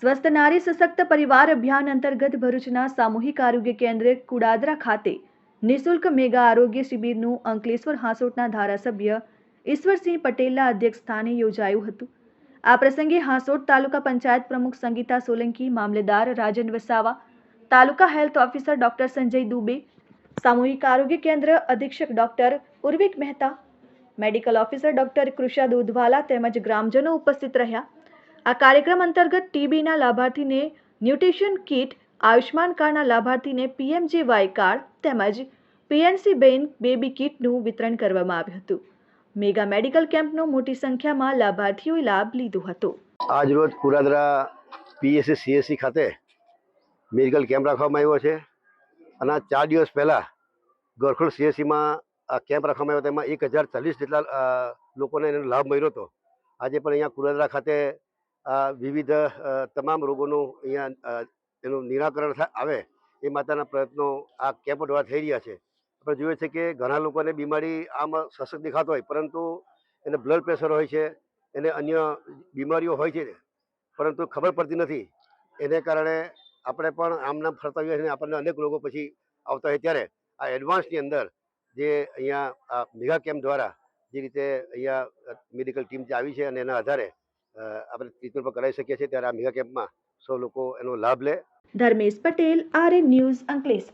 સ્વસ્થ નારી સશક્ત પરિવાર અભિયાન અંતર્ગત ભરૂચના સામૂહિક આરોગ્ય કેન્દ્ર કુડાદરા ખાતે નિઃશુલ્ક મેગા આરોગ્ય શિબિરનું અંકલેશ્વર હાંસોટના ધારાસભ્ય ઈશ્વરસિંહ પટેલના અધ્યક્ષસ્થાને યોજાયું હતું। આ પ્રસંગે હાંસોટ તાલુકા પંચાયત પ્રમુખ સંગીતા સોલંકી, મામલેદાર Rajan Vasava, taluka health officer doctor Sanjay Dubey, સામૂહિક આરોગ્ય કેન્દ્ર અધિક્ષક doctor Urvik Mehta, medical officer doctor Krusha Dudhwala તેમજ ગ્રામજનો ઉપસ્થિત રહ્યા। આ કાર્યક્રમ અંતર્ગત ટીબીના લાભાર્થીને ન્યુટ્રિશન કિટ, આયુષ્માન કાર્ડના લાભાર્થીને પીએમજેવાય કાર્ડ તેમજ પીએનસી બેબી કિટનું વિતરણ કરવામાં આવ્યું હતું। મેગા મેડિકલ કેમ્પનો મોટી સંખ્યામાં લાભાર્થીઓએ લાભ લીધો હતો। આજ રોજ કુડાદરા પીએસસી સીએસસી ખાતે મેડિકલ કેમ્પ રાખવામાં આવ્યો છે અને 4 દિવસ પહેલાં ગોરખોડ સીએસસીમાં આ કેમ્પ રાખવામાં આવ્યો, તેમાં 1040 જેટલા લોકોને એનો લાભ મળ્યો હતો। આજે પણ અહીંયા કુડાદરા ખાતે વિવિધ તમામ રોગોનું અહીંયા એનું નિરાકરણ આવે એ માટેના પ્રયત્નો આ કેમ્પ દ્વારા થઈ રહ્યા છે। આપણે જોઈએ છે કે ઘણા લોકોને બીમારી આમ સશક્ત દેખાતો હોય, પરંતુ એને બ્લડ પ્રેશર હોય છે, એને અન્ય બીમારીઓ હોય છે, પરંતુ ખબર પડતી નથી। એને કારણે આપણે પણ આમનામ ફરતા હોઈએ છીએ, આપણને અનેક રોગો પછી આવતા હોય, ત્યારે આ એડવાન્સની અંદર જે અહીંયા મેગા કેમ્પ દ્વારા જે રીતે અહીંયા મેડિકલ ટીમ જે આવી છે અને એના આધારે આપણે ટ્રીટમેન્ટ પણ કરાવી શકીએ છીએ, ત્યારે આ મેગા કેમ્પમાં સૌ લોકો એનો લાભ લે। Dharmesh Patel, RN news, Ankleshwar.